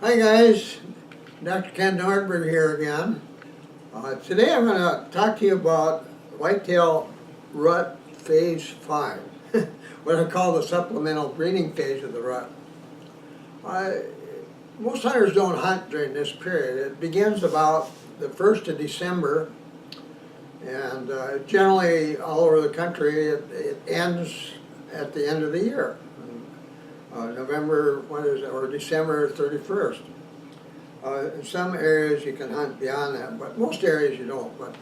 Hi guys, Dr. Ken Nordberg here again. Today I'm going to talk to you about Whitetail Rut Phase 5, what I call the supplemental breeding phase of the rut. Most hunters don't hunt during this period. It begins about the 1st of December, and generally all over the country it ends at the end of the year. November, or December 31st. In some areas you can hunt beyond that, but most areas you don't. But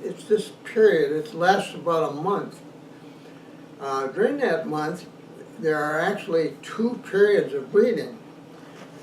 it's this period, it lasts about a month. During that month, there are actually two periods of breeding.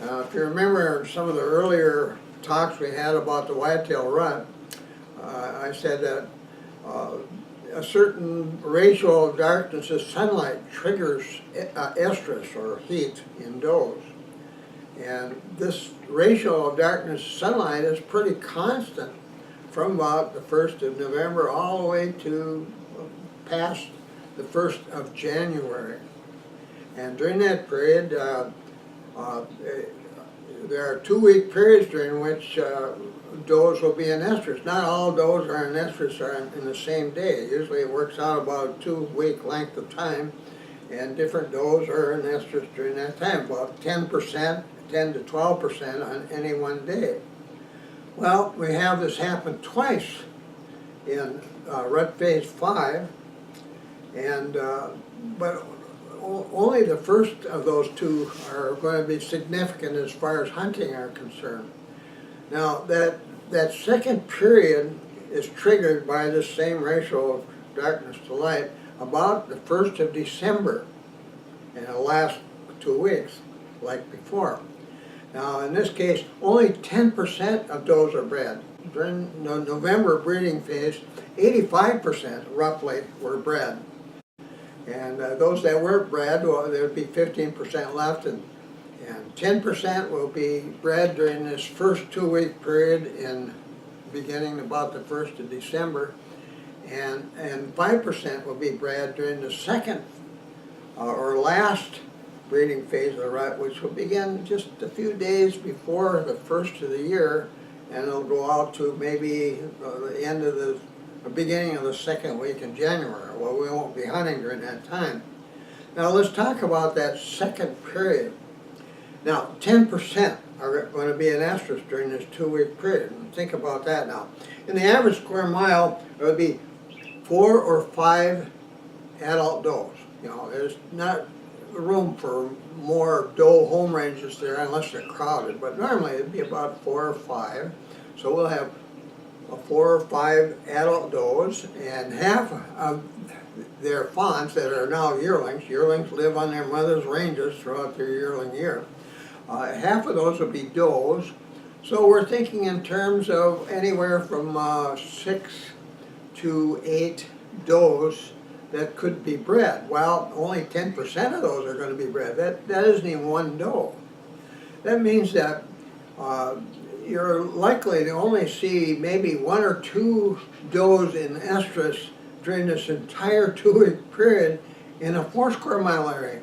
If you remember some of the earlier talks we had about the whitetail rut, I said that a certain ratio of darkness of sunlight triggers estrus or heat in does. And this ratio of darkness to sunlight is pretty constant from about the 1st of November all the way to past the 1st of January. And during that period, there are 2-week periods during which does will be in estrus. Not all does are in estrus in the same day. Usually it works out about a 2-week length of time, and different does are in estrus during that time, about 10%, 10 to 12% on any one day. Well, we have this happen twice in Rut Phase 5, and but only the first of those two are going to be significant as far as hunting are concerned. Now, that second period is triggered by this same ratio of darkness to light about the 1st of December, and it'll last 2 weeks, like before. Now, in this case, only 10% of does are bred. During the November breeding phase, 85% roughly were bred. And those that weren't bred, well, there would be 15% left, and 10% will be bred during this first 2-week period beginning about the 1st of December, and 5% will be bred during the second or last breeding phase of the rut, which will begin just a few days before the 1st of the year, and it'll go out to maybe the beginning of the 2nd week in January. Well, we won't be hunting during that time. Now let's talk about that second period. Now, 10% are going to be in estrus during this 2-week period. And think about that now. In the average square mile, there would be 4 or 5 adult does. You know, there's not room for more doe home ranges there unless they're crowded, but normally it'd be about 4 or 5. So we'll have 4 or 5 adult does, and half of their fawns that are now yearlings live on their mother's ranges throughout their yearling year. Half of those will be does, so we're thinking in terms of anywhere from 6 to 8 does that could be bred. Well, only 10% of those are going to be bred. That isn't even one doe. That means that you're likely to only see maybe 1 or 2 does in estrus during this entire 2-week period in a 4 square mile area.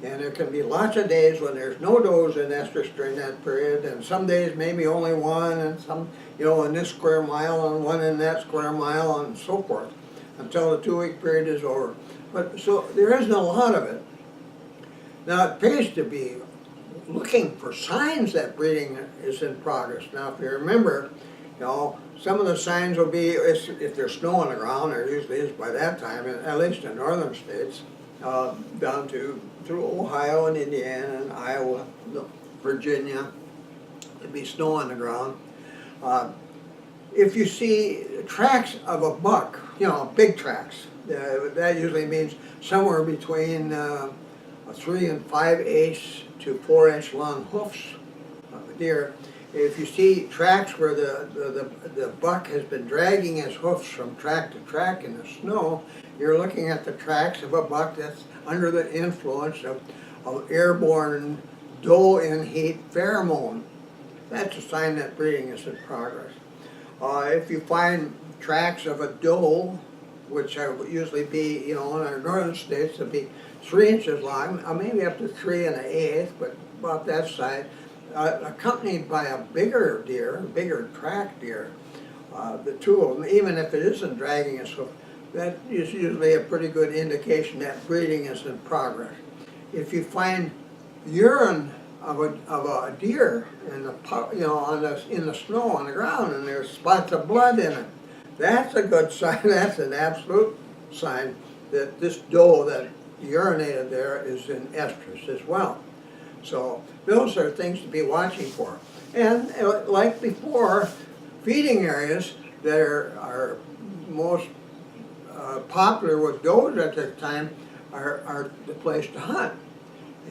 And there can be lots of days when there's no does in estrus during that period, and some days maybe only 1, and some, in this square mile, and 1 in that square mile, and so forth, until the 2-week period is over. But so there isn't a lot of it. Now it pays to be looking for signs that breeding is in progress. Now, if you remember, some of the signs will be if there's snow on the ground. There usually is by that time, at least in northern states, down through Ohio and Indiana and Iowa, Virginia. There'll be snow on the ground. If you see tracks of a buck, big tracks, that usually means somewhere between 3 and 5/8 to 4-inch long hoofs of a deer. If you see tracks where the buck has been dragging his hoofs from track to track in the snow, you're looking at the tracks of a buck that's under the influence of airborne doe-in heat pheromone. That's a sign that breeding is in progress. If you find tracks of a doe, which would usually be, in our northern states, it'd be 3 inches long, maybe up to 3 1/8, but about that size. accompanied by a bigger deer, bigger track deer, the two of them, even if it isn't dragging its hoof, that is usually a pretty good indication that breeding is in progress. If you find urine of a deer in the in the snow on the ground, and there's spots of blood in it, that's a good sign. That's an absolute sign that this doe that urinated there is in estrus as well. So those are things to be watching for. And like before, feeding areas that are most popular with does at this time are the place to hunt.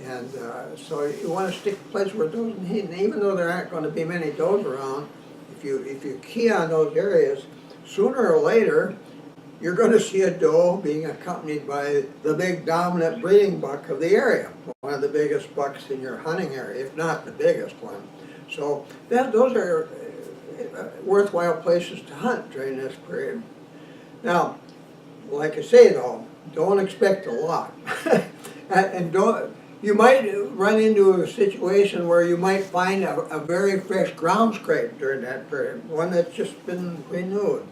And so you want to stick to places where does and heat. And even though there aren't going to be many does around, if you key on those areas, sooner or later you're going to see a doe being accompanied by the big dominant breeding buck of the area, one of the biggest bucks in your hunting area, if not the biggest one. So those are worthwhile places to hunt during this period. Now, like I say though, don't expect a lot. And you might run into a situation where you might find a very fresh ground scrape during that period, one that's just been renewed.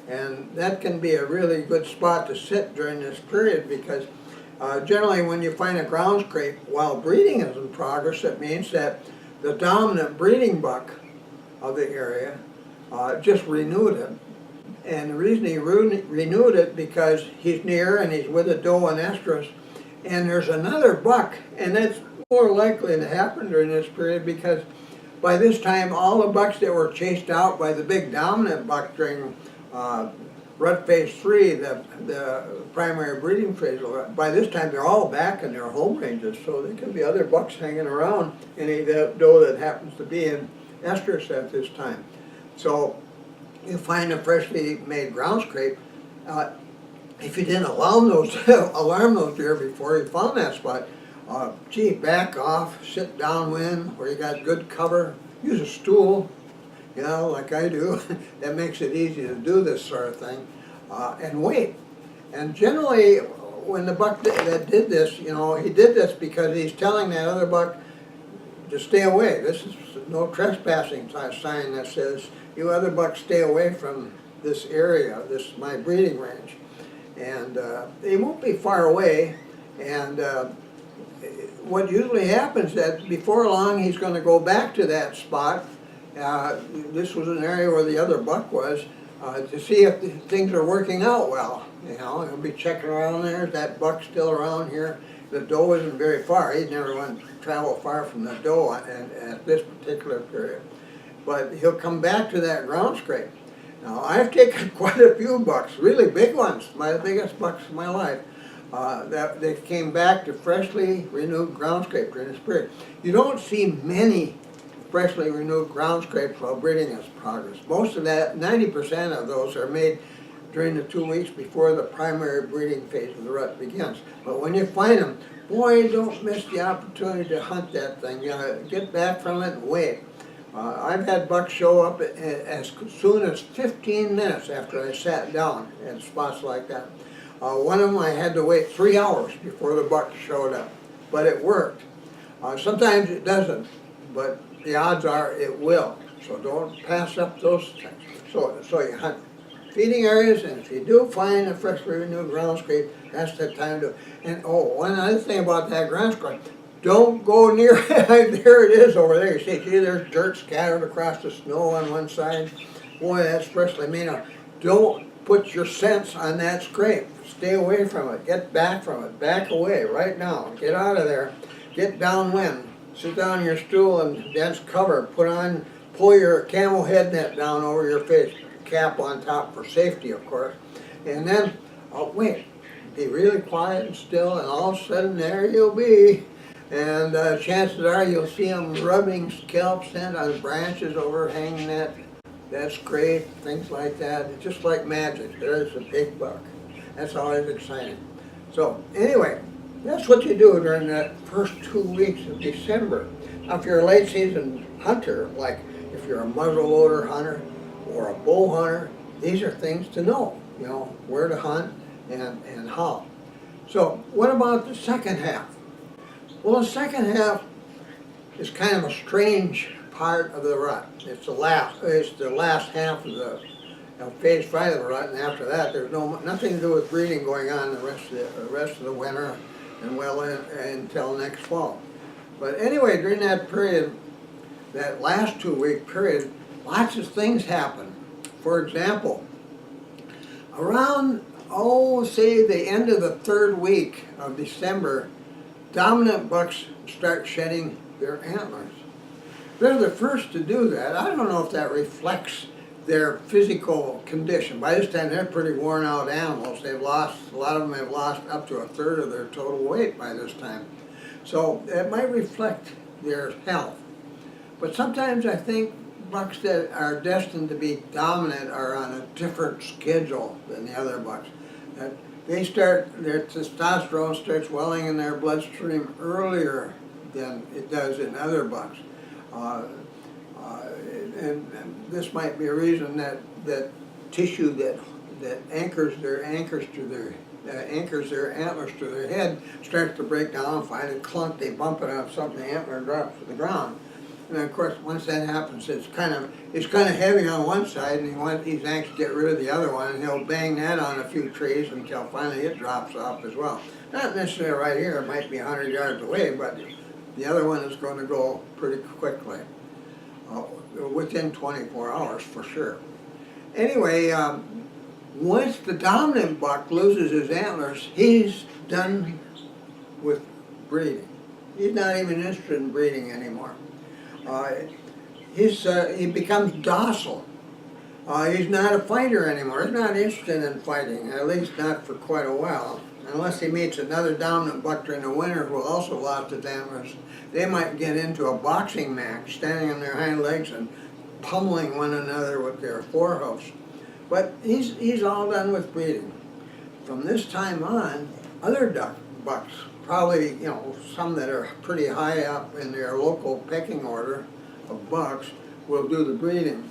And that can be a really good spot to sit during this period, because generally when you find a ground scrape while breeding is in progress, it means that the dominant breeding buck of the area just renewed it. And the reason he renewed it because he's near and he's with a doe in estrus, and there's another buck, and that's more likely to happen during this period because by this time all the bucks that were chased out by the big dominant buck during rut phase 3, the primary breeding phase, by this time they're all back in their home ranges, so there can be other bucks hanging around any doe that happens to be in estrus at this time. So you find a freshly made ground scrape. If you didn't alarm those deer before you found that spot, back off, sit downwind where you got good cover, use a stool, like I do. That makes it easy to do this sort of thing, and wait. And generally, when the buck that did this, he did this because he's telling that other buck to stay away. This is no trespassing sign that says, you other bucks stay away from this area, this my breeding range. And they won't be far away, and what usually happens is that before long he's going to go back to that spot. This was an area where the other buck was, to see if things are working out well. He'll be checking around there. Is that buck still around here? The doe isn't very far. He'd never want to travel far from the doe at this particular period. But he'll come back to that ground scrape. Now, I've taken quite a few bucks, really big ones, my biggest bucks of my life, that they came back to freshly renewed ground scrape during this period. You don't see many freshly renewed ground scrapes while breeding is progress. Most of that, 90% of those are made during the 2 weeks before the primary breeding phase of the rut begins. But when you find them, boy, don't miss the opportunity to hunt that thing. Get back from it and wait. I've had bucks show up as soon as 15 minutes after I sat down in spots like that. One of them I had to wait 3 hours before the buck showed up, but it worked. Sometimes it doesn't, but the odds are it will. So don't pass up those things. So you hunt feeding areas, and if you do find a freshly renewed ground scrape, that's the time to. And one other thing about that ground scrape. Don't go near it. There it is over there. You see, there's dirt scattered across the snow on one side. Boy, that's freshly made. Don't put your scents on that scrape. Stay away from it. Get back from it. Back away right now. Get out of there. Get downwind. Sit down on your stool and dense cover. Pull your camel head net down over your face. Cap on top for safety, of course. And then, wait. Be really quiet and still, and all of a sudden there you'll be. And chances are you'll see them rubbing scalp scent on branches overhanging that scrape, things like that. It's just like magic. There's a big buck. That's always exciting. So anyway, that's what you do during that first 2 weeks of December. Now if you're a late season hunter, like if you're a muzzleloader hunter or a bow hunter, these are things to know, where to hunt and how. So what about the second half? Well, the second half, is kind of a strange part of the rut. It's the last half of the phase 5 of the rut, and after that, there's nothing to do with breeding going on the rest of the winter and well until next fall. But anyway, during that period, that last 2-week period, lots of things happen. For example, around, say the end of the 3rd week of December, dominant bucks start shedding their antlers. They're the first to do that. I don't know if that reflects their physical condition. By this time, they're pretty worn out animals. A lot of them have lost up to 1/3 of their total weight by this time. So it might reflect their health. But sometimes I think bucks that are destined to be dominant are on a different schedule than the other bucks. That their testosterone starts welling in their bloodstream earlier than it does in other bucks. And this might be a reason that tissue that anchors their antlers to their head starts to break down and finally clunk. They bump it on something, the antler drops to the ground. And of course, once that happens, it's kind of heavy on one side, and he's anxious to get rid of the other one, and he'll bang that on a few trees until finally it drops off as well. Not necessarily right here; it might be 100 yards away, but the other one is going to go pretty quickly, within 24 hours for sure. Anyway, once the dominant buck loses his antlers, he's done with breeding. He's not even interested in breeding anymore. He becomes docile. He's not a fighter anymore. He's not interested in fighting, at least not for quite a while. Unless he meets another dominant buck during the winter who also lost his antlers. They might get into a boxing match, standing on their hind legs and pummeling one another with their forehoofs. But he's all done with breeding. From this time on, other bucks, probably some that are pretty high up in their local pecking order of bucks, will do the breeding.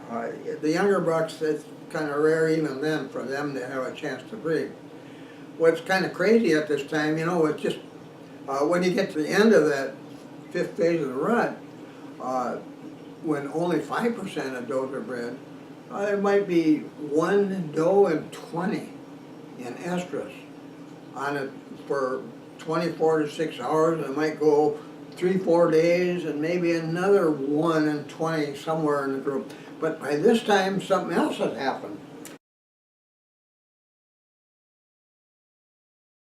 The younger bucks, it's kind of rare even then for them to have a chance to breed. What's kind of crazy at this time, it's just when you get to the end of that 5th phase of the rut, when only 5% of does are bred, there might be 1 doe and 20 in estrus on it for 24 to 6 hours. It might go 3-4 days, and maybe another 1 and 20 somewhere in the group. But by this time, something else has happened.